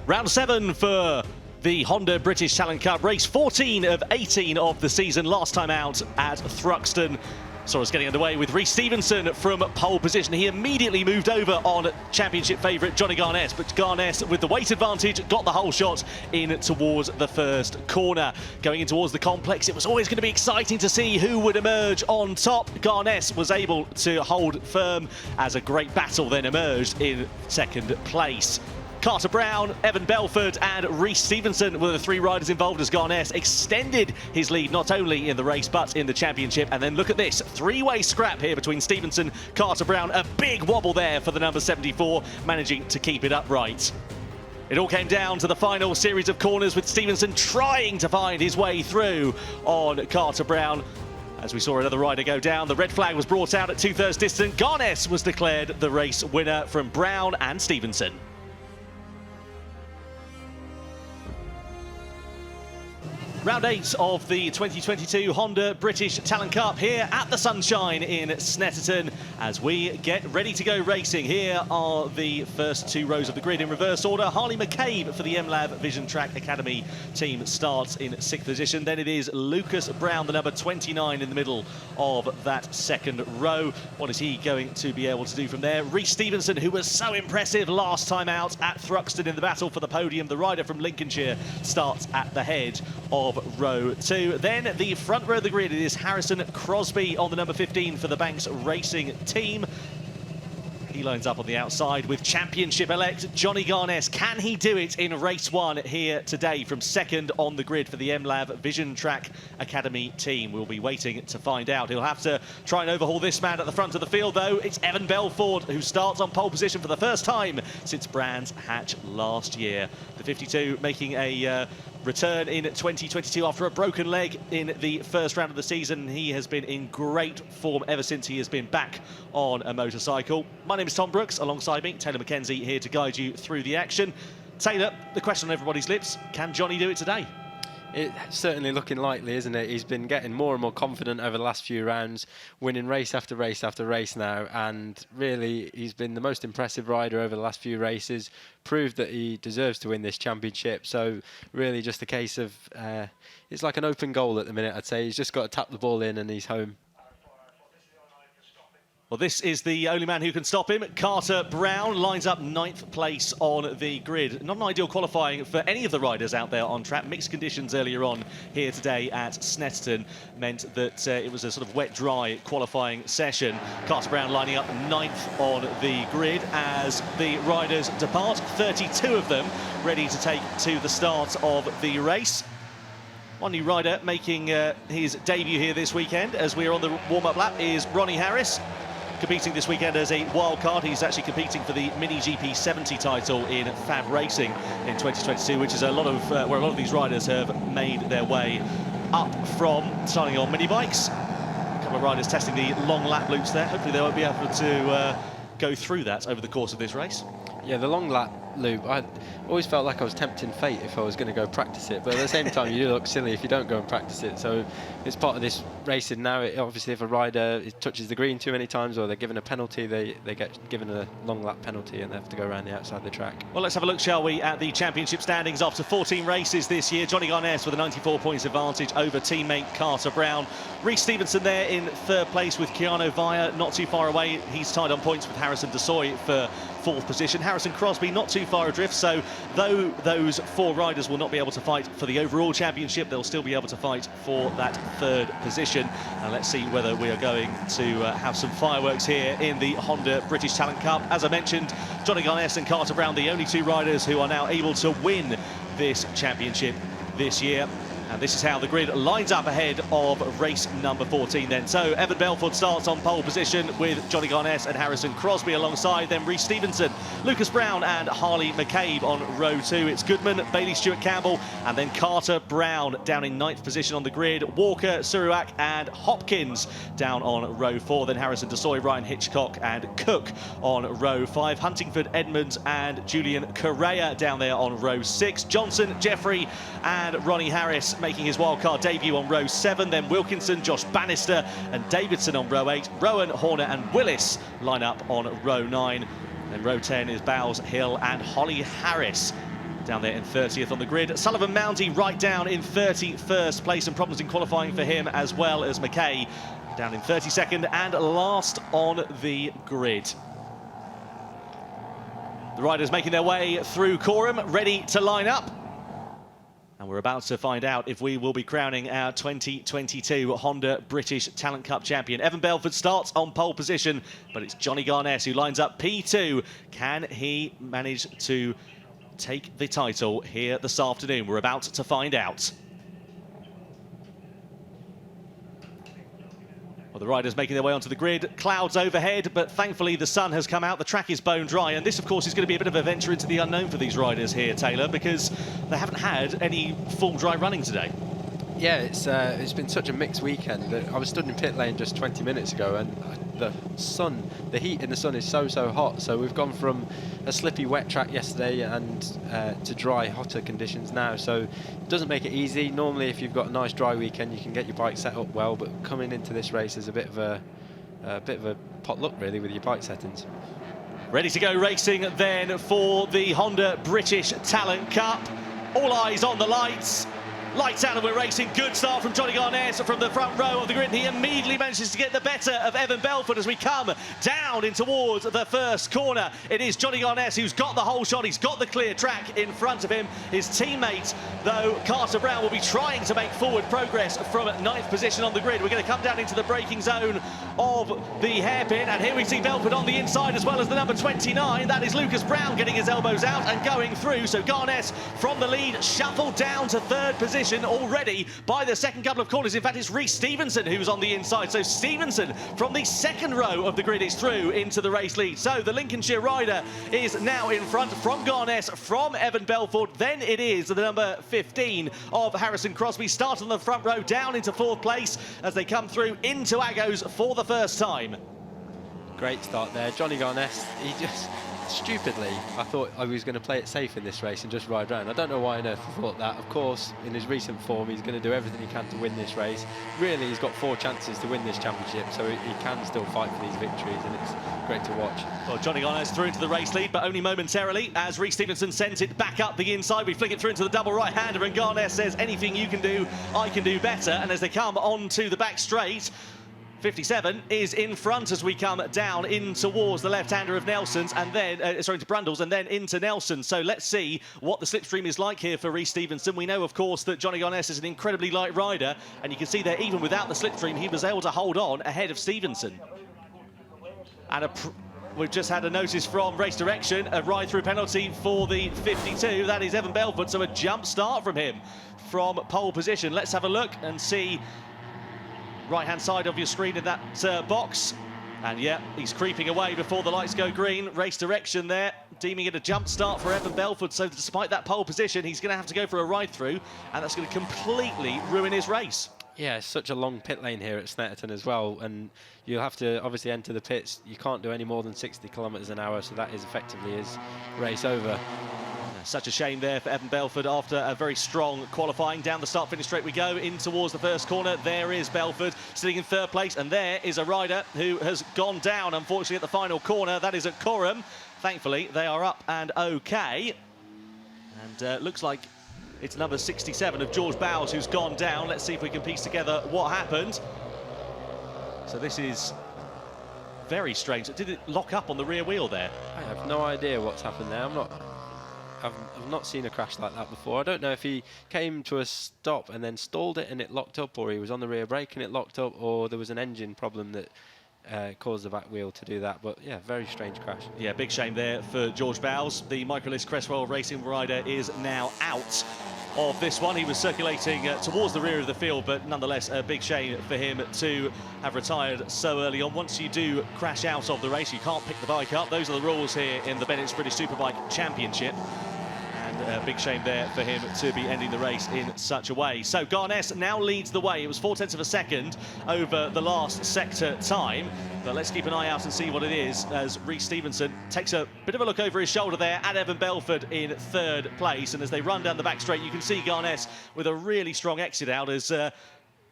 Round 7 for the Honda British Talent Cup, race 14 of 18 of the season, last time out at Thruxton. Saw us getting underway with Rhys Stevenson from pole position. He immediately moved over on championship favourite Johnny Garnett, but Garnett, with the weight advantage, got the whole shot in towards the first corner. Going in towards the complex, it was always going to be exciting to see who would emerge on top. Garnett was able to hold firm as a great battle then emerged in second place. Carter Brown, Evan Belford and Rhys Stevenson were the three riders involved as Garnett extended his lead not only in the race but in the championship. And then look at this, three-way scrap here between Stevenson, Carter Brown, a big wobble there for the number 74, managing to keep it upright. It all came down to the final series of corners with Stevenson trying to find his way through on Carter Brown. As we saw another rider go down, the red flag was brought out at 2/3 distance. Garnett was declared the race winner from Brown and Stevenson. Round 8 of the 2022 Honda British Talent Cup here at the Sunshine in Snetterton as we get ready to go racing. Here are the first two rows of the grid in reverse order. Harley McCabe for the MLab Vision Track Academy team starts in 6th position. Then it is Lucas Brown, the number 29, in the middle of that second row. What is he going to be able to do from there? Rhys Stevenson, who was so impressive last time out at Thruxton in the battle for the podium, the rider from Lincolnshire, starts at the head of row 2. Then the front row of the grid, it is Harrison Crosby on the number 15 for the Banks Racing team. He lines up on the outside with championship elect Johnny Garnett. Can he do it in race 1 here today from second on the grid for the MLab Vision Track Academy team? We'll be waiting to find out. He'll have to try and overhaul this man at the front of the field, though. It's Evan Belford who starts on pole position for the first time since Brands Hatch last year. The 52 making a return in 2022 after a broken leg in the first round of the season. He has been in great form ever since he has been back on a motorcycle. My name is Tom Brooks, alongside me, Taylor McKenzie, here to guide you through the action. Taylor, the question on everybody's lips, can Johnny do it today? It's certainly looking likely, isn't it? He's been getting more and more confident over the last few rounds, winning race after race after race now, and really he's been the most impressive rider over the last few races, proved that he deserves to win this championship. So really just a case of, it's like an open goal at the minute, I'd say. He's just got to tap the ball in and he's home. Well, this is the only man who can stop him. Carter Brown lines up 9th place on the grid. Not an ideal qualifying for any of the riders out there on track. Mixed conditions earlier on here today at Snetterton meant that it was a sort of wet, dry qualifying session. Carter Brown lining up 9th on the grid as the riders depart. 32 of them ready to take to the start of the race. One new rider making his debut here this weekend as we are on the warm-up lap is Ronnie Harris. Competing this weekend as a wild card. He's actually competing for the Mini GP 70 title in Fab Racing in 2022, which is a lot of where a lot of these riders have made their way up from, starting on mini bikes. A couple of riders testing the long lap loops there. Hopefully they won't be able to go through that over the course of this race. Yeah, the long lap loop, I always felt like I was tempting fate if I was going to go practice it, but at the same time you do look silly if you don't go and practice it. So it's part of this racing now. Obviously if a rider touches the green too many times or they're given a penalty, they get given a long lap penalty and they have to go around the outside of the track. Well, let's have a look, shall we, at the championship standings after 14 races this year. Johnny Garnett with a 94 points advantage over teammate Carter Brown. Rhys Stevenson there in 3rd place with Keanu Via not too far away. He's tied on points with Harrison Desoy for 4th position. Harrison Crosby not too far adrift, so though those 4 riders will not be able to fight for the overall championship, they'll still be able to fight for that 3rd position. And let's see whether we are going to have some fireworks here in the Honda British Talent Cup. As I mentioned, Johnny Garnett and Carter Brown, the only 2 riders who are now able to win this championship this year. And this is how the grid lines up ahead of race number 14 then. So Evan Belford starts on pole position with Johnny Garnett and Harrison Crosby alongside, then Rhys Stevenson, Lucas Brown and Harley McCabe on row 2. It's Goodman, Bailey Stewart Campbell and then Carter Brown down in 9th position on the grid. Walker, Suruak and Hopkins down on row 4. Then Harrison Desoy, Ryan Hitchcock and Cook on row 5. Huntingford, Edmonds and Julian Correa down there on row 6. Johnson, Jeffrey and Ronnie Harris making his wildcard debut on row 7. Then Wilkinson, Josh Bannister and Davidson on row 8. Rowan, Horner and Willis line up on row 9. Then row 10 is Bowles, Hill and Holly Harris. down there in 30th on the grid. Sullivan Moundy right down in 31st place, and problems in qualifying for him, as well as McKay down in 32nd and last on the grid. The riders making their way through Coram, ready to line up. And we're about to find out if we will be crowning our 2022 Honda British Talent Cup champion. Evan Belford starts on pole position, but it's Johnny Garness who lines up P2. Can he manage to take the title here this afternoon? We're about to find out. Well, the riders making their way onto the grid, clouds overhead, but thankfully the sun has come out, the track is bone dry, and this of course is going to be a bit of a venture into the unknown for these riders here, Taylor, because they haven't had any full dry running today. Yeah, it's been such a mixed weekend. I was stood in pit lane just 20 minutes ago, and the heat in the sun is so hot. So we've gone from a slippy wet track yesterday and to dry, hotter conditions now. So it doesn't make it easy. Normally, if you've got a nice dry weekend, you can get your bike set up well. But coming into this race is a bit of a potluck really with your bike settings. Ready to go racing then for the Honda British Talent Cup. All eyes on the lights. Lights out and we're racing. Good start from Johnny Garness from the front row of the grid. He immediately manages to get the better of Evan Belford as we come down in towards the first corner. It is Johnny Garness who's got the whole shot. He's got the clear track in front of him. His teammate, though, Carter Brown, will be trying to make forward progress from 9th position on the grid. We're going to come down into the braking zone of the hairpin, and here we see Belford on the inside as well as the number 29. That is Lucas Brown getting his elbows out and going through. So Garness from the lead shuffled down to 3rd position already by the second couple of corners. In fact, it's Rhys Stevenson who's on the inside. So Stevenson from the 2nd row of the grid is through into the race lead. So the Lincolnshire rider is now in front from Garness, from Evan Belford. Then it is the number 15 of Harrison Crosby. Start on the front row down into 4th place as they come through into Agos for the first time. Great start there. Johnny Garness, he just stupidly, I thought I was going to play it safe in this race and just ride around. I don't know why on earth I thought that. Of course, in his recent form, he's going to do everything he can to win this race. Really, he's got 4 chances to win this championship, so he can still fight for these victories, and it's great to watch. Well, Johnny Garness through into the race lead, but only momentarily, as Rhys Stevenson sends it back up the inside. We flick it through into the double right-hander, and Garness says, anything you can do, I can do better. And as they come onto the back straight, 57 is in front as we come down in towards the left-hander of Nelson's, and then, to Brundle's, and then into Nelson. So let's see what the slipstream is like here for Rhys Stevenson. We know, of course, that Johnny Garness is an incredibly light rider, and you can see there, even without the slipstream, he was able to hold on ahead of Stevenson. And we've just had a notice from Race Direction, a ride-through penalty for the 52. That is Evan Belford, so a jump start from him from pole position. Let's have a look and see right-hand side of your screen in that box. And yeah, he's creeping away before the lights go green. Race Direction there, deeming it a jump start for Evan Belford. So despite that pole position, he's going to have to go for a ride-through, and that's going to completely ruin his race. Yeah, it's such a long pit lane here at Snetterton as well, and you'll have to obviously enter the pits. You can't do any more than 60 kilometres an hour, so that is effectively his race over. Such a shame there for Evan Belford after a very strong qualifying. Down the start-finish straight we go, in towards the first corner. There is Belford sitting in 3rd place, and there is a rider who has gone down, unfortunately, at the final corner. That is at Coram. Thankfully, they are up and OK. And looks like it's number 67 of George Bowles who's gone down. Let's see if we can piece together what happened. So this is very strange. Did it lock up on the rear wheel there? I have no idea what's happened there. I've not seen a crash like that before. I don't know if he came to a stop and then stalled it and it locked up, or he was on the rear brake and it locked up, or there was an engine problem that caused the back wheel to do that. But yeah, very strange crash. Yeah, big shame there for George Bowles. The Microlist Cresswell Racing rider is now out of this one. He was circulating towards the rear of the field, but nonetheless a big shame for him to have retired so early on. Once you do crash out of the race, you can't pick the bike up. Those are the rules here in the Bennett's British Superbike Championship. A big shame there for him to be ending the race in such a way. So Garness now leads the way. It was 0.4 of a second over the last sector time. But let's keep an eye out and see what it is as Rhys Stevenson takes a bit of a look over his shoulder there at Evan Belford in 3rd place. And as they run down the back straight, you can see Garness with a really strong exit out as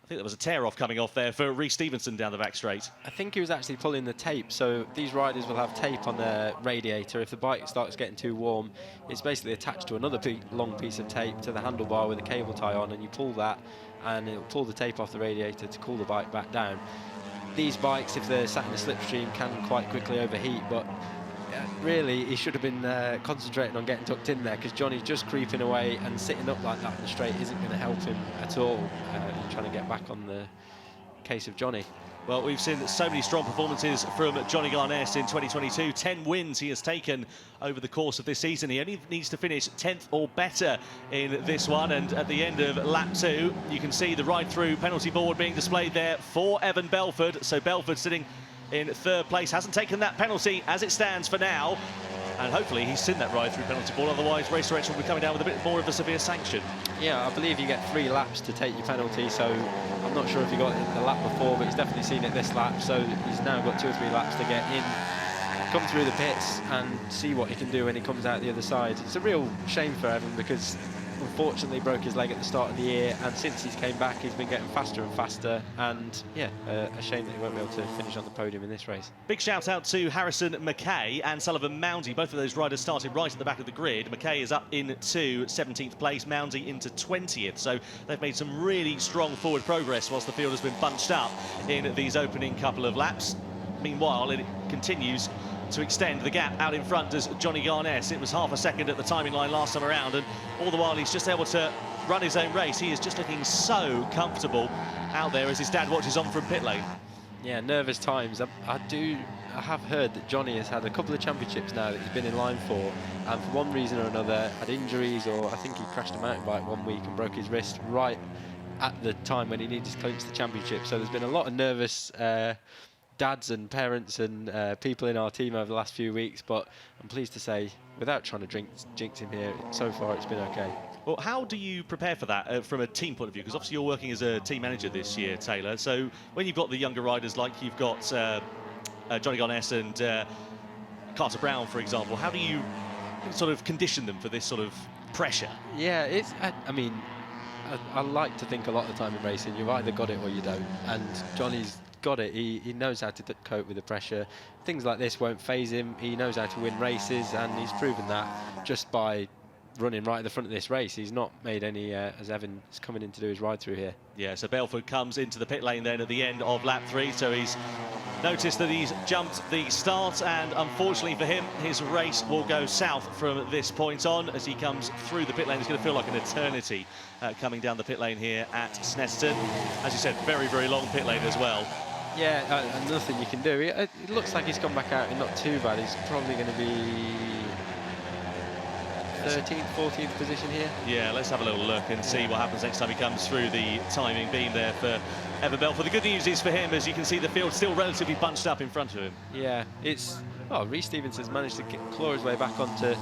I think there was a tear-off coming off there for Reece Stevenson down the back straight. I think he was actually pulling the tape, so these riders will have tape on their radiator. If the bike starts getting too warm, it's basically attached to another long piece of tape to the handlebar with a cable tie on, and you pull that and it'll pull the tape off the radiator to cool the bike back down. These bikes, if they're sat in the slipstream, can quite quickly overheat, but really he should have been concentrating on getting tucked in there, because Johnny's just creeping away, and sitting up like that on the straight isn't going to help him at all in trying to get back on the case of Johnny. Well, we've seen so many strong performances from Johnny Garness in 2022. 10 wins he has taken over the course of this season. He only needs to finish 10th or better in this one. And at the end of lap 2, you can see the ride-through penalty board being displayed there for Evan Belford. So Belford sitting in 3rd place, hasn't taken that penalty as it stands for now. And hopefully he's seen that ride-through penalty board, otherwise Race Direction will be coming down with a bit more of a severe sanction. Yeah, I believe you get 3 laps to take your penalty, so I'm not sure if he got it the lap before, but he's definitely seen it this lap, so he's now got 2 or 3 laps to get in, come through the pits and see what he can do when he comes out the other side. It's a real shame for Evan, because unfortunately broke his leg at the start of the year, and since he's came back he's been getting faster and faster, and yeah, a shame that he won't be able to finish on the podium in this race. Big shout out to Harrison McKay and Sullivan Moundy. Both of those riders started right at the back of the grid. McKay is up into 17th place, Moundy into 20th, so they've made some really strong forward progress whilst the field has been bunched up in these opening couple of laps. Meanwhile, it continues to extend the gap out in front as Johnny Garness. It was half a second at the timing line last time around, and all the while he's just able to run his own race. He is just looking so comfortable out there as his dad watches on from pit lane. Yeah, nervous times. I have heard that Johnny has had a couple of championships now that he's been in line for, and for one reason or another had injuries, or I think he crashed a mountain bike one week and broke his wrist right at the time when he needed to clinch the championship. So there's been a lot of nervous dads and parents and people in our team over the last few weeks, but I'm pleased to say, without trying to jinx him here, so far it's been okay. Well, how do you prepare for that from a team point of view? Because obviously you're working as a team manager this year, Taylor. So when you've got the younger riders like you've got Johnny Garness and Carter Brown, for example, how do you sort of condition them for this sort of pressure? Yeah, I mean, I like to think a lot of the time in racing, you've either got it or you don't. And Johnny's got it. He knows how to cope with the pressure. Things like this won't faze him. He knows how to win races, and he's proven that just by running right at the front of this race. He's not made any, as Evan is coming in to do his ride through here. Yeah, so Belford comes into the pit lane then at the end of lap 3, so he's noticed that he's jumped the start, and unfortunately for him, his race will go south from this point on. As he comes through the pit lane, it's going to feel like an eternity coming down the pit lane here at Snetterton. As you said, very, very long pit lane as well. Yeah, and nothing you can do. It looks like he's come back out in not too bad. He's probably going to be 13th, 14th position here. Yeah, let's have a little look and see what happens next time he comes through the timing beam there for Evan Belford. The good news is for him, as you can see, the field's still relatively bunched up in front of him. Yeah, Reece Stevenson's managed to claw his way back onto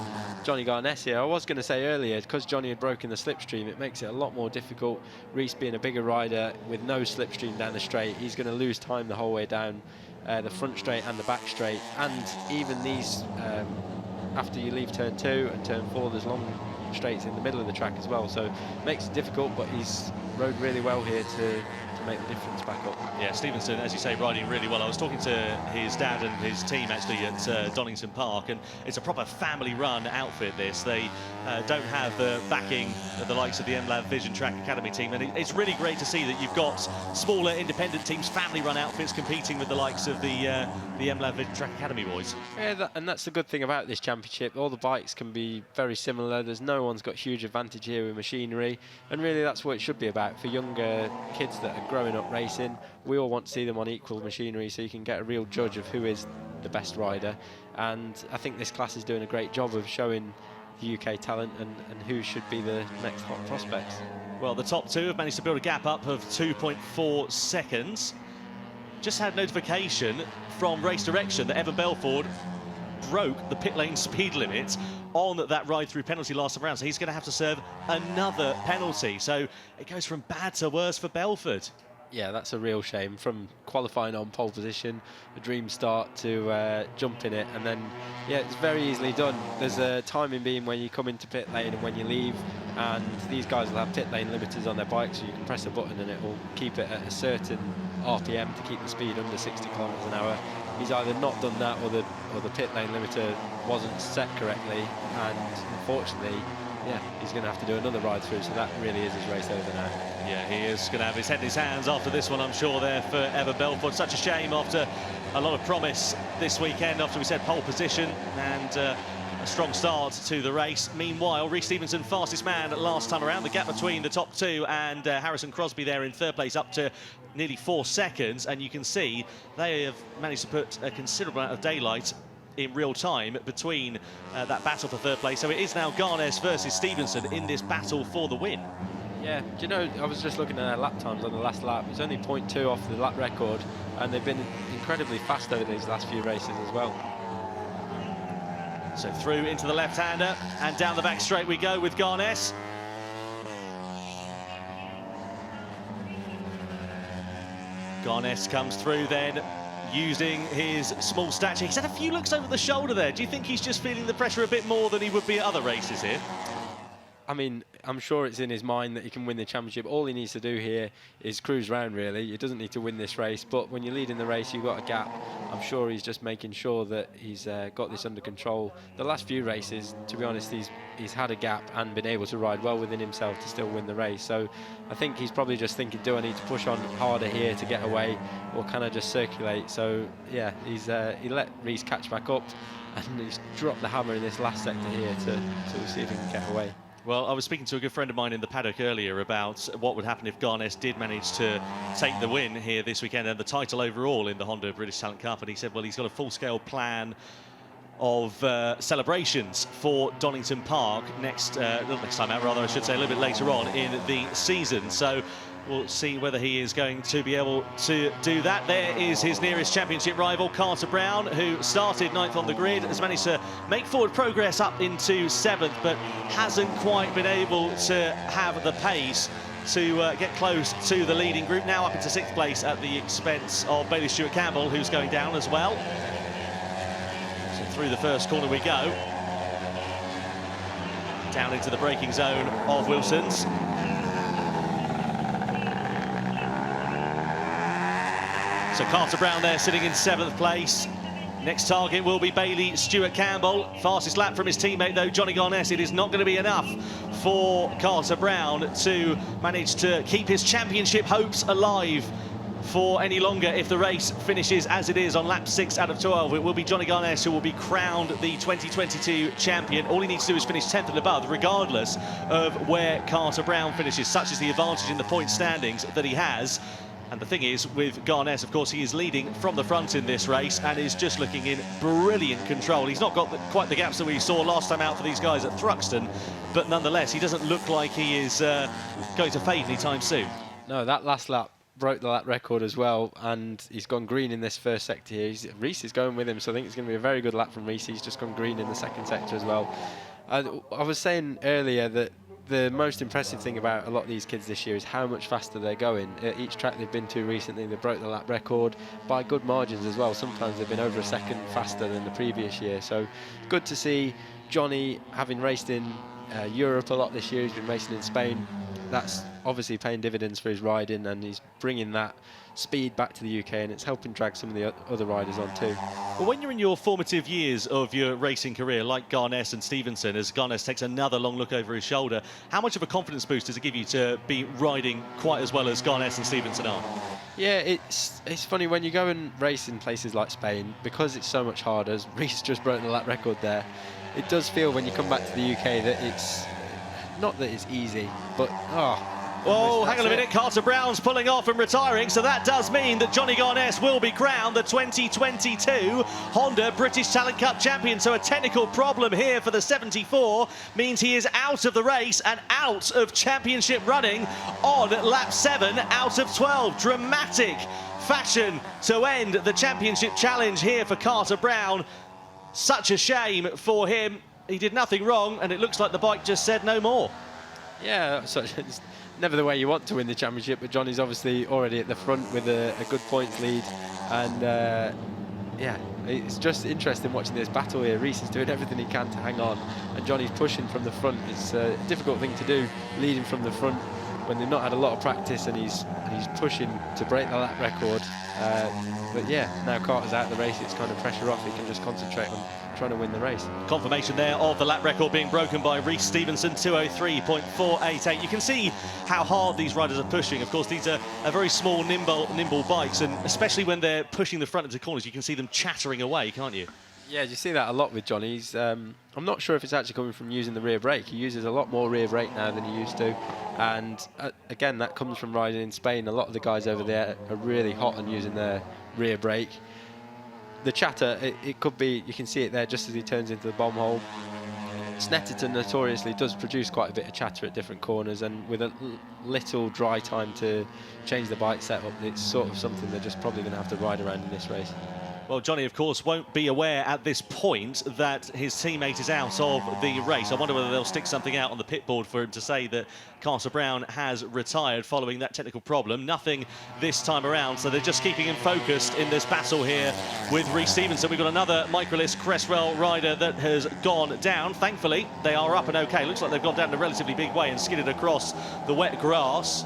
Johnny Garness here. I was going to say earlier, because Johnny had broken the slipstream, it makes it a lot more difficult. Reece being a bigger rider with no slipstream down the straight, he's going to lose time the whole way down the front straight and the back straight. And even these, after you leave turn 2 and turn 4, there's long straights in the middle of the track as well. So it makes it difficult, but he's rode really well here to make the difference back up. Yeah, Stevenson, as you say, riding really well. I was talking to his dad and his team actually at Donington Park, and it's a proper family-run outfit, this. They don't have the backing of the likes of the MLAV Vision Track Academy team, and it's really great to see that you've got smaller independent teams, family-run outfits competing with the likes of the MLAV Vision Track Academy boys. Yeah, and that's the good thing about this championship. All the bikes can be very similar. There's no one's got huge advantage here with machinery, and really that's what it should be about for younger kids that are growing up racing. We all want to see them on equal machinery, so you can get a real judge of who is the best rider. And I think this class is doing a great job of showing the UK talent and who should be the next hot prospects. Well, the top 2 have managed to build a gap up of 2.4 seconds. Just had notification from Race Direction that Evan Belford broke the pit lane speed limit on that ride-through penalty last time around, so he's going to have to serve another penalty. So it goes from bad to worse for Belford. Yeah, that's a real shame. From qualifying on pole position, a dream start, to jumping it, and then, yeah, it's very easily done. There's a timing beam when you come into pit lane and when you leave, and these guys will have pit lane limiters on their bikes, so you can press a button and it will keep it at a certain RPM to keep the speed under 60 kilometers an hour. He's either not done that, or the pit lane limiter wasn't set correctly, and unfortunately, yeah, he's going to have to do another ride through, so that really is his race over now. Yeah, he is going to have his head in his hands after this one, I'm sure, there for Evan Belfort. Such a shame after a lot of promise this weekend, after we said pole position and a strong start to the race. Meanwhile, Rhys Stevenson, fastest man last time around. The gap between the top two and Harrison Crosby there in third place up to nearly 4 seconds. And you can see they have managed to put a considerable amount of daylight in real time between that battle for third place. So it is now Garnes versus Stevenson in this battle for the win. Yeah, do you know, I was just looking at their lap times on the last lap. It's only 0.2 off the lap record, and they've been incredibly fast over these last few races as well. So through into the left-hander, and down the back straight we go with Garnes. Garnes comes through then, using his small stature. He's had a few looks over the shoulder there. Do you think he's just feeling the pressure a bit more than he would be at other races here? I mean, I'm sure it's in his mind that he can win the championship. All he needs to do here is cruise round, really. He doesn't need to win this race, but when you lead in the race, you've got a gap. I'm sure he's just making sure that he's got this under control. The last few races, to be honest, he's had a gap and been able to ride well within himself to still win the race. So I think he's probably just thinking, do I need to push on harder here to get away, or can I just circulate? So yeah, he let Rhys catch back up, and he's dropped the hammer in this last sector here to see if he can get away. Well, I was speaking to a good friend of mine in the paddock earlier about what would happen if Garnes did manage to take the win here this weekend and the title overall in the Honda British Talent Cup. And he said, well, he's got a full-scale plan of celebrations for Donington Park next time out, rather, I should say, a little bit later on in the season. So we'll see whether he is going to be able to do that. There is his nearest championship rival, Carter Brown, who started 9th on the grid, has managed to make forward progress up into 7th, but hasn't quite been able to have the pace to get close to the leading group. Now up into 6th place at the expense of Bailey Stewart-Campbell, who's going down as well. So through the first corner we go. Down into the braking zone of Wilson's. So Carter Brown there sitting in 7th place. Next target will be Bailey Stewart-Campbell. Fastest lap from his teammate though, Johnny Garnes. It is not going to be enough for Carter Brown to manage to keep his championship hopes alive for any longer if the race finishes as it is on lap 6 out of 12. It will be Johnny Garnes who will be crowned the 2022 champion. All he needs to do is finish 10th and above, regardless of where Carter Brown finishes. Such is the advantage in the point standings that he has. And the thing is, with Garnes, of course, he is leading from the front in this race and is just looking in brilliant control. He's not got quite the gaps that we saw last time out for these guys at Thruxton, but nonetheless, he doesn't look like he is going to fade anytime soon. No, that last lap broke the lap record as well, and he's gone green in this first sector here. Rhys is going with him, so I think it's going to be a very good lap from Rhys. He's just gone green in the second sector as well. I was saying earlier that the most impressive thing about a lot of these kids this year is how much faster they're going. At each track they've been to recently, they broke the lap record by good margins as well. Sometimes they've been over a second faster than the previous year. So good to see Johnny, having raced in Europe a lot this year. He's been racing in Spain. That's obviously paying dividends for his riding, and he's bringing that speed back to the UK, and it's helping drag some of the other riders on too. Well, when you're in your formative years of your racing career, like Garnes and Stevenson, as Garnes takes another long look over his shoulder, how much of a confidence boost does it give you to be riding quite as well as Garnes and Stevenson are? Yeah, it's funny when you go and race in places like Spain, because it's so much harder. As Rhys just broke the lap record there, it does feel when you come back to the UK that it's not that it's easy, but whoa, hang on a minute, Carter Brown's pulling off and retiring, so that does mean that Johnny Garnes will be crowned the 2022 Honda British Talent Cup champion. So a technical problem here for the 74 means he is out of the race and out of championship running on lap 7 out of 12. Dramatic fashion to end the championship challenge here for Carter Brown. Such a shame for him. He did nothing wrong, and it looks like the bike just said no more. Yeah, so it's never the way you want to win the championship, but Johnny's obviously already at the front with a good points lead, and yeah, It's just interesting watching this battle here. Reese is doing everything he can to hang on, and Johnny's pushing from the front. It's a difficult thing to do, leading from the front when they've not had a lot of practice, and he's pushing to break the lap record. But yeah, now Carter's out of the race, it's kind of pressure off. He can just concentrate on trying to win the race. Confirmation there of the lap record being broken by Reese Stevenson, 2:03.488. You can see how hard these riders are pushing. Of course, these are very small, nimble bikes, and especially when they're pushing the front into corners, you can see them chattering away, can't you? Yeah, you see that a lot with Johnny. I'm not sure if it's actually coming from using the rear brake. He uses a lot more rear brake now than he used to. And again, that comes from riding in Spain. A lot of the guys over there are really hot on using their rear brake. The chatter, it could be, you can see it there just as he turns into the bomb hole. Snetterton notoriously does produce quite a bit of chatter at different corners, and with a little dry time to change the bike setup, it's sort of something they're just probably going to have to ride around in this race. Well, Johnny, of course, won't be aware at this point that his teammate is out of the race. I wonder whether they'll stick something out on the pit board for him to say that Carter Brown has retired following that technical problem. Nothing this time around, so they're just keeping him focused in this battle here with Reese Stevenson. We've got another Microlist Cresswell rider that has gone down. Thankfully, they are up and okay. Looks like they've gone down in a relatively big way and skidded across the wet grass.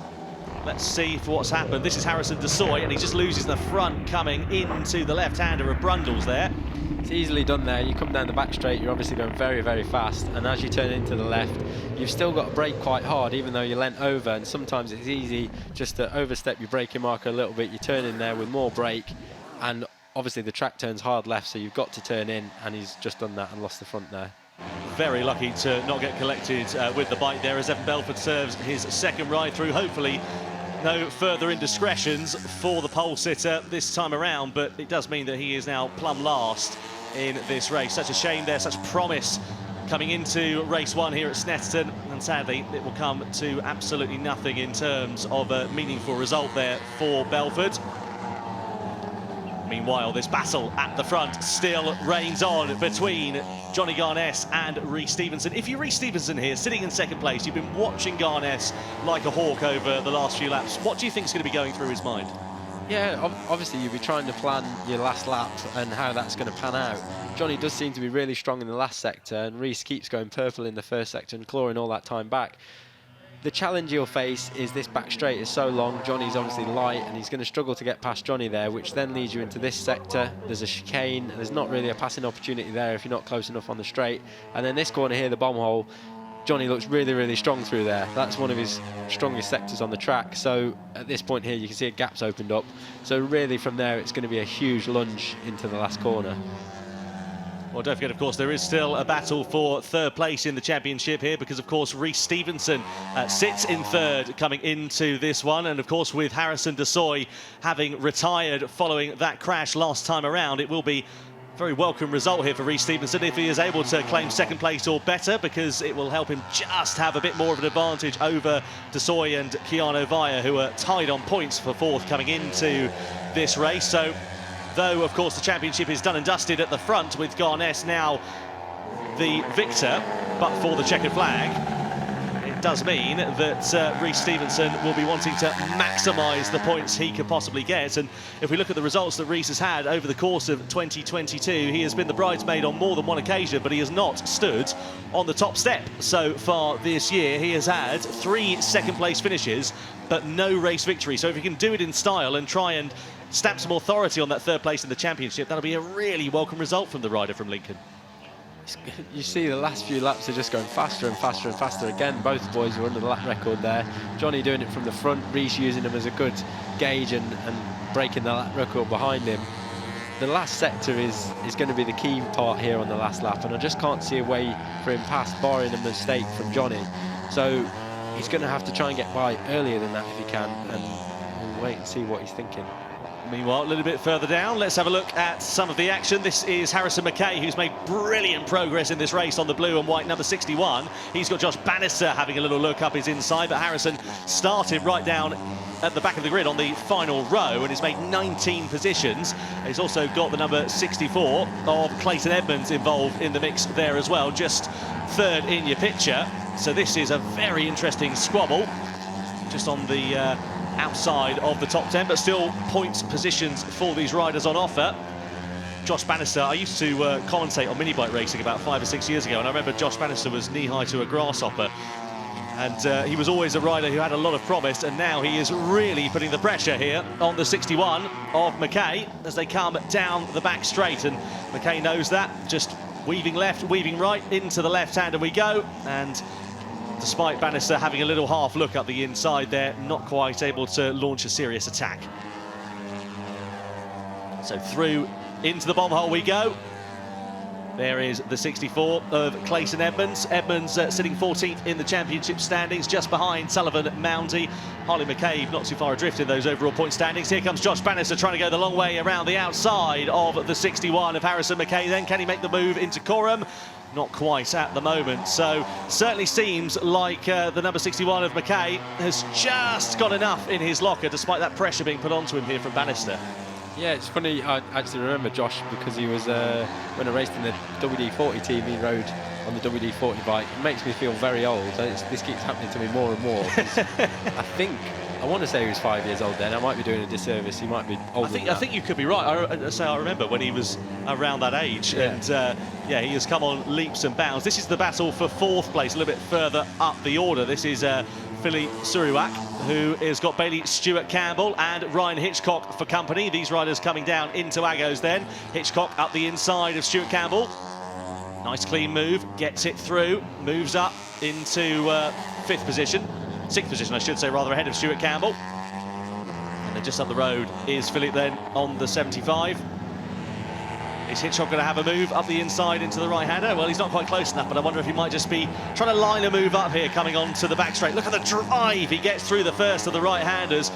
Let's see for what's happened. This is Harrison Desoy, and he just loses the front coming into the left-hander of Brundles there. It's easily done there. You come down the back straight, you're obviously going very, very fast, and as you turn into the left, you've still got to brake quite hard, even though you're leant over, and sometimes it's easy just to overstep your braking marker a little bit. You turn in there with more brake, and obviously the track turns hard left, so you've got to turn in, and he's just done that and lost the front there. Very lucky to not get collected with the bike there as Evan Belford serves his second ride through. Hopefully no further indiscretions for the pole sitter this time around, but it does mean that he is now plumb last in this race. Such a shame there, such promise coming into race one here at Snetterton, and sadly it will come to absolutely nothing in terms of a meaningful result there for Belford. Meanwhile, this battle at the front still reigns on between Johnny Garness and Reese Stevenson. If you're Reese Stevenson here, sitting in second place, you've been watching Garness like a hawk over the last few laps. What do you think is going to be going through his mind? Yeah, obviously you'll be trying to plan your last lap and how that's going to pan out. Johnny does seem to be really strong in the last sector, and Reese keeps going purple in the first sector and clawing all that time back. The challenge he'll face is this back straight is so long. Johnny's obviously light, and he's going to struggle to get past Johnny there, which then leads you into this sector. There's a chicane, and there's not really a passing opportunity there if you're not close enough on the straight. And then this corner here, the bomb hole, Johnny looks really, really strong through there. That's one of his strongest sectors on the track. So at this point here, you can see a gap's opened up. So really from there, it's going to be a huge lunge into the last corner. Well, don't forget, of course, there is still a battle for third place in the championship here because, of course, Reese Stevenson sits in third coming into this one. And, of course, with Harrison Desoy having retired following that crash last time around, it will be a very welcome result here for Reese Stevenson if he is able to claim second place or better, because it will help him just have a bit more of an advantage over Desoy and Keanu Vaya, who are tied on points for fourth coming into this race. So, though, of course, the championship is done and dusted at the front with Garness now the victor, but for the checkered flag, it does mean that Reese Stevenson will be wanting to maximise the points he could possibly get. And if we look at the results that Reese has had over the course of 2022, he has been the bridesmaid on more than one occasion, but he has not stood on the top step so far this year. He has had 3 second-place finishes, but no race victory. So if he can do it in style and try and stamp some authority on that third place in the championship, that'll be a really welcome result from the rider from Lincoln. You see the last few laps are just going faster and faster and faster. Again, both boys are under the lap record there. Johnny doing it from the front, Reese using him as a good gauge and breaking the lap record behind him. The last sector is going to be the key part here on the last lap, and I just can't see a way for him past, barring a mistake from Johnny. So he's going to have to try and get by earlier than that if he can, and we'll wait and see what he's thinking. Meanwhile, a little bit further down, let's have a look at some of the action. This is Harrison McKay, who's made brilliant progress in this race on the blue and white number 61. He's got Josh Bannister having a little look up his inside, but Harrison started right down at the back of the grid on the final row and has made 19 positions. He's also got the number 64 of Clayton Edmonds involved in the mix there as well, just third in your picture. So this is a very interesting squabble, just on the outside of the top 10, but still points positions for these riders on offer. Josh Bannister. I used to commentate on mini bike racing about 5 or 6 years ago, and I remember Josh Bannister was knee-high to a grasshopper. And he was always a rider who had a lot of promise, and now he is really putting the pressure here on the 61 of Mackay as they come down the back straight. And Mackay knows that, just weaving left, weaving right, into the left-hander we go. And despite Bannister having a little half look up the inside there, not quite able to launch a serious attack. So through into the bomb hole we go. There is the 64 of Clayton Edmonds. Edmonds sitting 14th in the championship standings, just behind Sullivan, Moundy. Harley McCabe not too far adrift in those overall point standings. Here comes Josh Bannister trying to go the long way around the outside of the 61 of Harrison McKay. Then can he make the move into Coram? Not quite at the moment. So certainly seems like the number 61 of McKay has just got enough in his locker, despite that pressure being put onto him here from Bannister. Yeah, it's funny, I actually remember Josh because he was, when I raced in the WD-40 team, he rode on the WD-40 bike. It makes me feel very old. This keeps happening to me more and more. I want to say he was 5 years old then. I might be doing a disservice. He might be older than that. I think you could be right. I remember when he was around that age. Yeah. And yeah, he has come on leaps and bounds. This is the battle for 4th place, a little bit further up the order. This is Philly Suruak, who has got Bailey Stewart Campbell and Ryan Hitchcock for company. These riders coming down into Agos then. Hitchcock up the inside of Stewart Campbell. Nice clean move, gets it through, moves up into 5th position. 6th position, I should say, rather ahead of Stewart Campbell. And then just up the road is Philip then on the 75. Is Hitchcock going to have a move up the inside into the right-hander? Well, he's not quite close enough, but I wonder if he might just be trying to line a move up here, coming on to the back straight. Look at the drive. He gets through the first of the right-handers,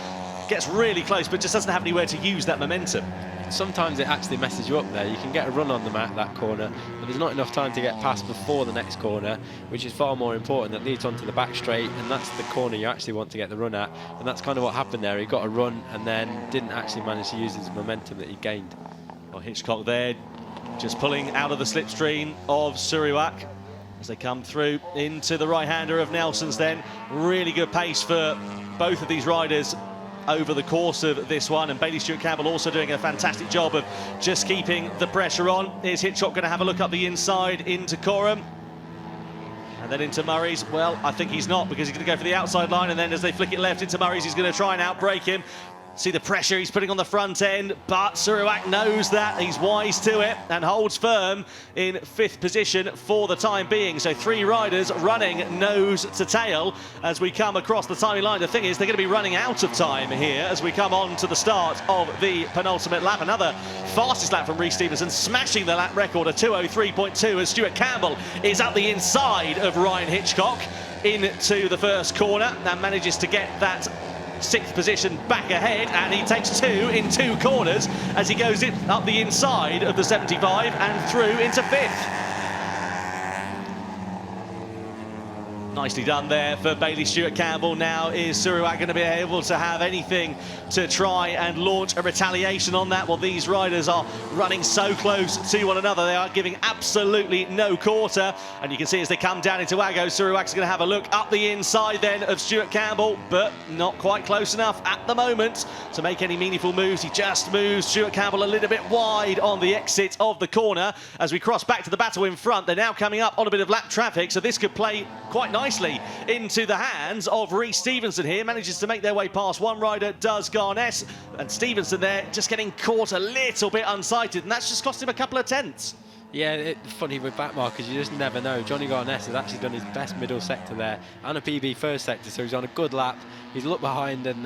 gets really close, but just doesn't have anywhere to use that momentum. Sometimes it actually messes you up there. You can get a run on the mat, that corner, but there's not enough time to get past before the next corner, which is far more important. That leads onto the back straight, and that's the corner you actually want to get the run at. And that's kind of what happened there. He got a run and then didn't actually manage to use his momentum that he gained. Well, Hitchcock there, just pulling out of the slipstream of Suruak as they come through into the right-hander of Nelson's then. Really good pace for both of these riders over the course of this one, and Bailey Stewart Campbell also doing a fantastic job of just keeping the pressure on. Is Hitchcock going to have a look up the inside into Coram? And then into Murray's? Well, I think he's not, because he's going to go for the outside line, and then as they flick it left into Murray's, he's going to try and outbrake him. See the pressure he's putting on the front end, but Suruak knows that. He's wise to it and holds firm in 5th position for the time being. So 3 riders running nose to tail as we come across the timing line. The thing is, they're going to be running out of time here as we come on to the start of the penultimate lap. Another fastest lap from Rhys Stevenson, smashing the lap record of 2:03.2 as Stewart Campbell is up the inside of Ryan Hitchcock into the first corner and manages to get that 6th position back ahead, and he takes 2 in 2 corners as he goes up the inside of the 75 and through into 5th. Nicely done there for Bailey Stewart Campbell. Now is Suruak going to be able to have anything to try and launch a retaliation on that? Well, these riders are running so close to one another. They are giving absolutely no quarter. And you can see as they come down into Agos, Suruak's going to have a look up the inside then of Stewart Campbell, but not quite close enough at the moment to make any meaningful moves. He just moves Stewart Campbell a little bit wide on the exit of the corner. As we cross back to the battle in front, they're now coming up on a bit of lap traffic, so this could play quite nicely into the hands of Rhys Stevenson here. Manages to make their way past one rider, does Garness, and Stevenson there just getting caught a little bit unsighted, and that's just cost him a couple of tenths. Yeah, it's funny with back markers, you just never know. Johnny Garness has actually done his best middle sector there and a PB first sector, so he's on a good lap. He's looked behind, and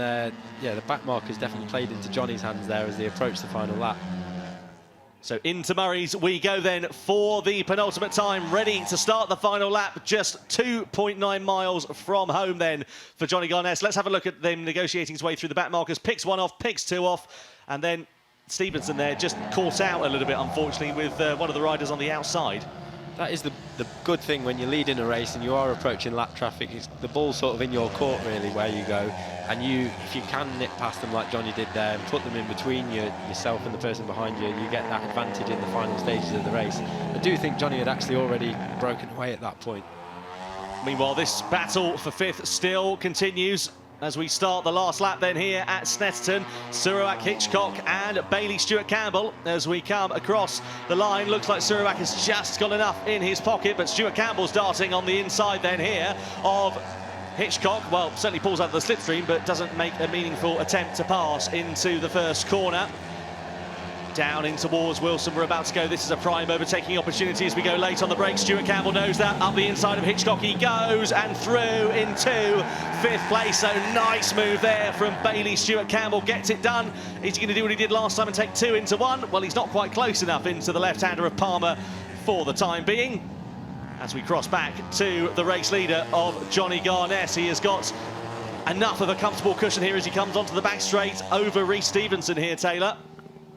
yeah, the back markers definitely played into Johnny's hands there as they approach the final lap. So into Murray's we go then for the penultimate time, ready to start the final lap, just 2.9 miles from home then for Johnny Garness. Let's have a look at them negotiating his way through the back markers. Picks 1 off, picks 2 off, and then Stevenson there just caught out a little bit, unfortunately, with one of the riders on the outside. That is the good thing when you lead in a race and you are approaching lap traffic. It's the ball's sort of in your court, really, where you go. And if you can nip past them like Johnny did there and put them in between yourself and the person behind you, you get that advantage in the final stages of the race. I do think Johnny had actually already broken away at that point. Meanwhile, this battle for 5th still continues as we start the last lap then here at Snetterton. Surawak, Hitchcock and Bailey Stewart-Campbell as we come across the line. Looks like Surawak has just got enough in his pocket, but Stewart-Campbell's darting on the inside then here of Hitchcock. Well, certainly pulls out of the slipstream, but doesn't make a meaningful attempt to pass into the first corner. Down in towards Wilson, we're about to go. This is a prime overtaking opportunity as we go late on the brakes. Stewart-Campbell knows that. Up the inside of Hitchcock he goes and through into fifth place. So nice move there from Bailey Stewart-Campbell. Gets it done. Is he going to do what he did last time and take two into one? Well, he's not quite close enough into the left-hander of Palmer for the time being. As we cross back to the race leader of Johnny Garness, he has got enough of a comfortable cushion here as he comes onto the back straight over Rhys Stevenson here, Taylor.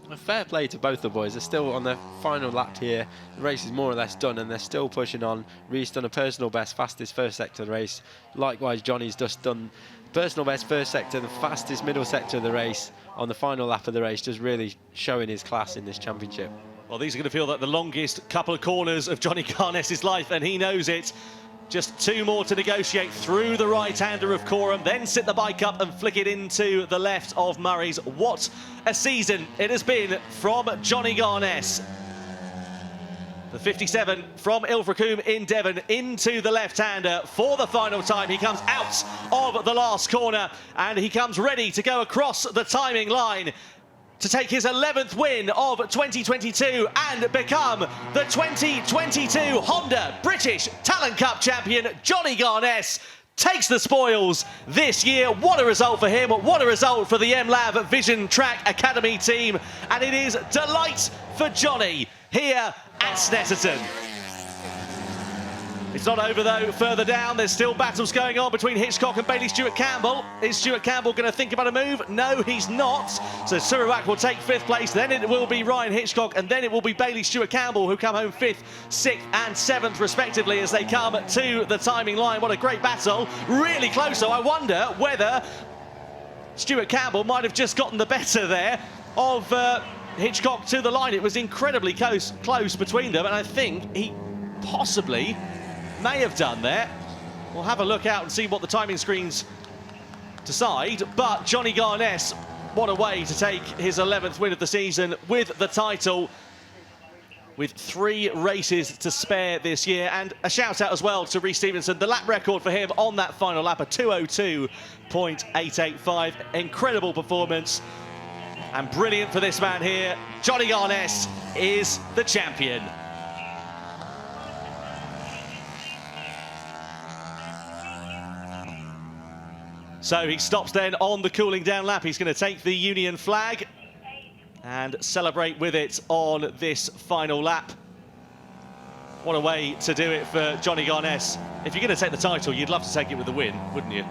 A fair play to both the boys. They're still on their final lap here. The race is more or less done and they're still pushing on. Rhys done a personal best, fastest first sector of the race. Likewise, Johnny's just done personal best first sector, the fastest middle sector of the race on the final lap of the race, just really showing his class in this championship. Well, these are going to feel like the longest couple of corners of Johnny Garness's life, and he knows it. Just two more to negotiate through the right-hander of Coram, then sit the bike up and flick it into the left of Murray's. What a season it has been from Johnny Garness. The 57 from Ilfracombe in Devon into the left-hander for the final time. He comes out of the last corner and he comes ready to go across the timing line to take his 11th win of 2022 and become the 2022 Honda British Talent Cup champion. Johnny Garness takes the spoils this year. What a result for him. What a result for the MLab Vision Track Academy team. And it is delight for Johnny here at Snetterton. It's not over though, further down. There's still battles going on between Hitchcock and Bailey Stewart-Campbell. Is Stewart-Campbell going to think about a move? No, he's not. So Surawak will take fifth place, then it will be Ryan Hitchcock, and then it will be Bailey Stewart-Campbell who come home fifth, sixth and seventh respectively as they come to the timing line. What a great battle. Really close, so I wonder whether Stewart-Campbell might have just gotten the better there of Hitchcock to the line. It was incredibly close between them, and I think he possibly may have done there. We'll have a look out and see what the timing screens decide. But Johnny Garness, what a way to take his 11th win of the season with the title, with 3 races to spare this year. And a shout out as well to Rhys Stevenson, the lap record for him on that final lap, a 2:02.885. Incredible performance and brilliant for this man here. Johnny Garness is the champion. So he stops then on the cooling down lap. He's going to take the Union flag and celebrate with it on this final lap. What a way to do it for Johnny Garness. If you're going to take the title, you'd love to take it with a win, wouldn't you?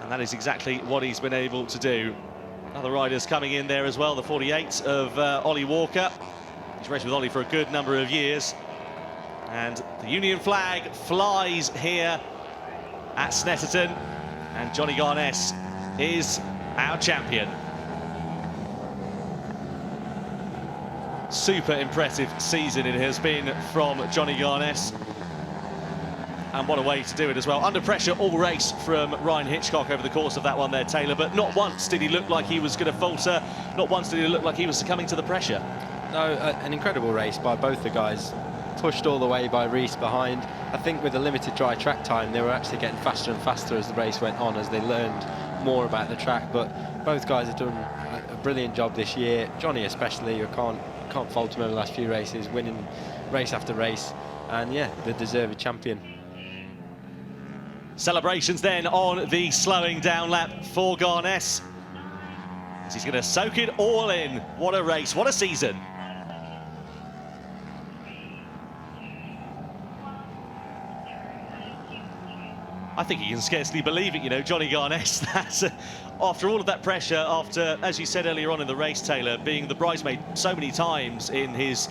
And that is exactly what he's been able to do. Other riders coming in there as well. The 48 of Ollie Walker. He's raced with Ollie for a good number of years. And the Union flag flies here at Snetterton, and Johnny Garness is our champion. Super impressive season it has been from Johnny Garness, and what a way to do it as well. Under pressure all race from Ryan Hitchcock over the course of that one there, Taylor, but not once did he look like he was going to falter, not once did he look like he was succumbing to the pressure. No, an incredible race by both the guys. Pushed all the way by Rhys behind. I think with the limited dry track time, they were actually getting faster and faster as the race went on, as they learned more about the track. But both guys have done a brilliant job this year. Johnny especially, you can't fault him over the last few races, winning race after race. And yeah, the deserved champion. Celebrations then on the slowing down lap for Garness. He's going to soak it all in. What a race, what a season. I think he can scarcely believe it, you know, Johnny Garness, that after all of that pressure, after, as you said earlier on in the race, Taylor, being the bridesmaid so many times in his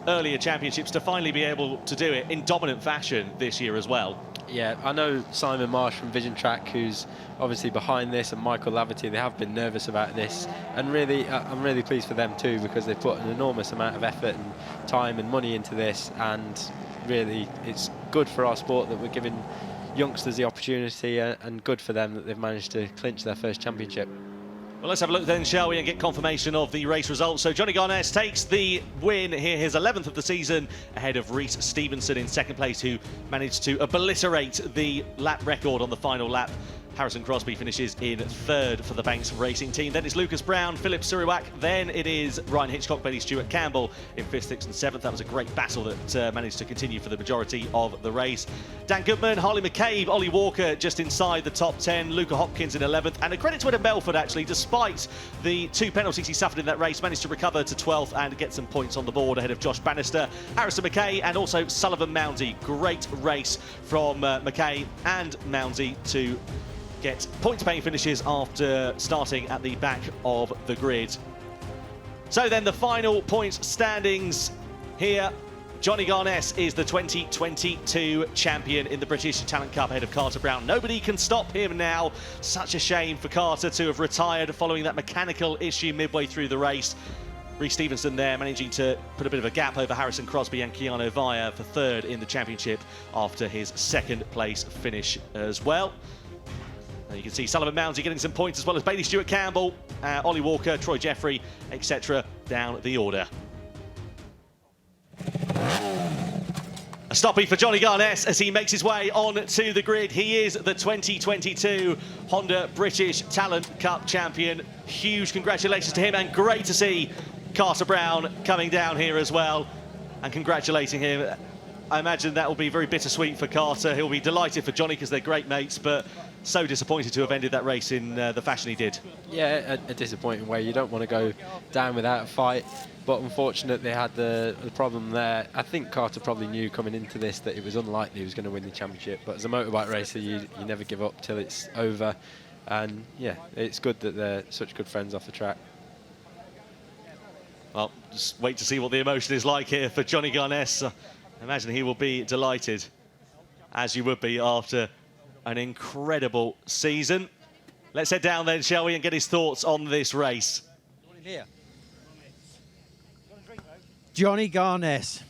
earlier championships, to finally be able to do it in dominant fashion this year as well. Yeah, I know Simon Marsh from Vision Track, who's obviously behind this, and Michael Laverty, they have been nervous about this, and really, I'm really pleased for them too, because they've put an enormous amount of effort and time and money into this, and really, it's good for our sport that we're giving youngsters the opportunity, and good for them that they've managed to clinch their first championship. Well, let's have a look then, shall we, and get confirmation of the race results. So Johnny Garnes takes the win here, his 11th of the season, ahead of Rhys Stevenson in second place, who managed to obliterate the lap record on the final lap. Harrison Crosby finishes in third for the Banks Racing team. Then it's Lucas Brown, Philip Suruak. Then it is Ryan Hitchcock, Bailey Stewart Campbell in 5th, 6th and 7th. That was a great battle that managed to continue for the majority of the race. Dan Goodman, Harley McCabe, Ollie Walker just inside the top 10. Luca Hopkins in 11th. And a credit to Adam Belford, actually, despite the 2 penalties he suffered in that race, managed to recover to 12th and get some points on the board ahead of Josh Bannister, Harrison McKay and also Sullivan Mounsey. Great race from McKay and Mounsey to get points-paying finishes after starting at the back of the grid. So then the final points standings here. Johnny Garnes is the 2022 champion in the British Talent Cup ahead of Carter Brown. Nobody can stop him now. Such a shame for Carter to have retired following that mechanical issue midway through the race. Rhys Stevenson there managing to put a bit of a gap over Harrison Crosby and Keanu Via for third in the championship after his second place finish as well. You can see Sullivan Mounsey getting some points, as well as Bailey Stewart Campbell, Ollie Walker, Troy Jeffrey, etc. down the order. A stoppie for Johnny Garnes as he makes his way on to the grid. He is the 2022 Honda British Talent Cup champion. Huge congratulations to him, and great to see Carter Brown coming down here as well and congratulating him. I imagine that will be very bittersweet for Carter. He'll be delighted for Johnny because they're great mates, but so disappointed to have ended that race in the fashion he did. Yeah, a disappointing way. You don't want to go down without a fight, but unfortunately they had the problem there. I think Carter probably knew coming into this that it was unlikely he was going to win the championship, but as a motorbike racer you never give up till it's over, and yeah, it's good that they're such good friends off the track. Well, just wait to see what the emotion is like here for Johnny Garnes. I imagine he will be delighted, as you would be after an incredible season. Let's head down then, shall we, and get his thoughts on this race. Johnny Garnes,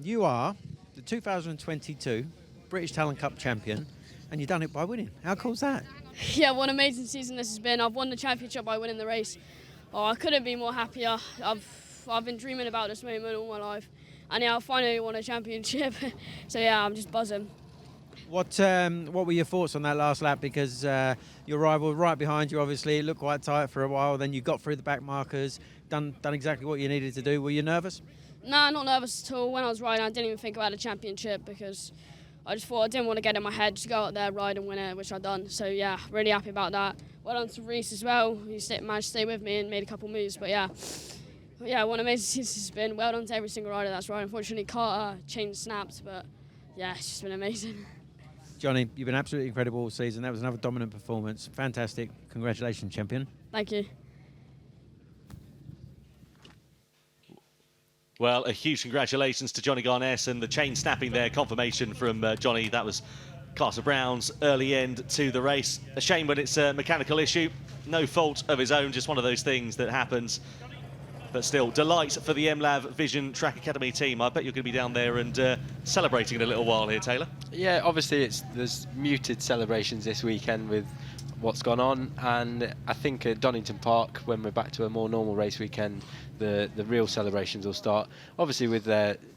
you are the 2022 British Talent Cup champion, and you've done it by winning. How cool is that? Yeah, what an amazing season this has been. I've won the championship by winning the race. Oh, I couldn't be more happier. I've been dreaming about this moment all my life, and yeah, I finally won a championship. So yeah, I'm just buzzing. What were your thoughts on that last lap? Because your rival right behind you, obviously, it looked quite tight for a while. Then you got through the back markers, done exactly what you needed to do. Were you nervous? Nah, not nervous at all. When I was riding, I didn't even think about a championship because I just thought I didn't want to get in my head, just go out there, ride and win it, which I've done. So yeah, really happy about that. Well done to Rhys as well. He managed to stay with me and made a couple moves. But yeah, what an amazing season it's been. Well done to every single rider that's riding. Unfortunately, Carter chain snapped, but yeah, it's just been amazing. Johnny, you've been absolutely incredible all season. That was another dominant performance. Fantastic. Congratulations, champion. Thank you. Well, a huge congratulations to Johnny Garnes, and the chain snapping there, confirmation from Johnny. That was Carter Brown's early end to the race. A shame when it's a mechanical issue. No fault of his own, just one of those things that happens. But still, delight for the MLAV Vision Track Academy team. I bet you're going to be down there and celebrating in a little while here, Taylor. Yeah, obviously there's muted celebrations this weekend with what's gone on, and I think at Donington Park, when we're back to a more normal race weekend, the real celebrations will start. Obviously with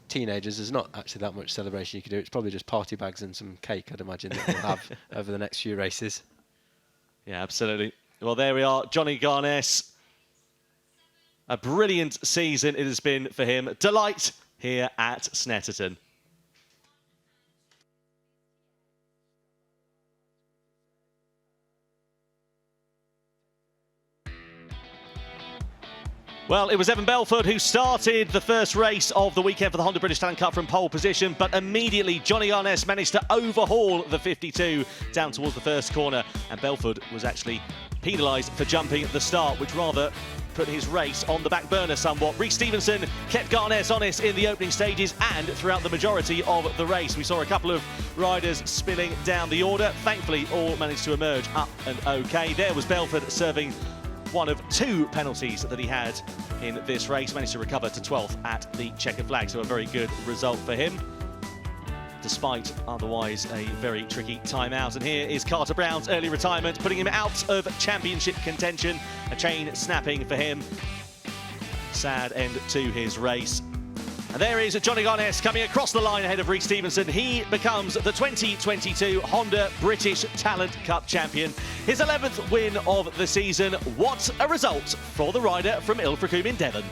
teenagers, there's not actually that much celebration you can do. It's probably just party bags and some cake, I'd imagine, that we'll have over the next few races. Yeah, absolutely. Well, there we are, Johnny Garnes. A brilliant season it has been for him. Delight here at Snetterton. Well, it was Evan Belford who started the first race of the weekend for the Honda British Talent Cup from pole position, but immediately Johnny Garnes managed to overhaul the 52 down towards the first corner, and Belford was actually penalised for jumping at the start, which rather put his race on the back burner somewhat. Rhys Stevenson kept Garnes honest in the opening stages and throughout the majority of the race. We saw a couple of riders spilling down the order. Thankfully, all managed to emerge up and okay. There was Belford serving one of two penalties that he had in this race. Managed to recover to 12th at the checkered flag, so a very good result for him. despite otherwise a very tricky time out. And here is Carter Brown's early retirement, putting him out of championship contention. A chain snapping for him. Sad end to his race. And there is Johnny Garnes coming across the line ahead of Reece Stevenson. He becomes the 2022 Honda British Talent Cup champion. His 11th win of the season. What a result for the rider from Ilfracombe in Devon.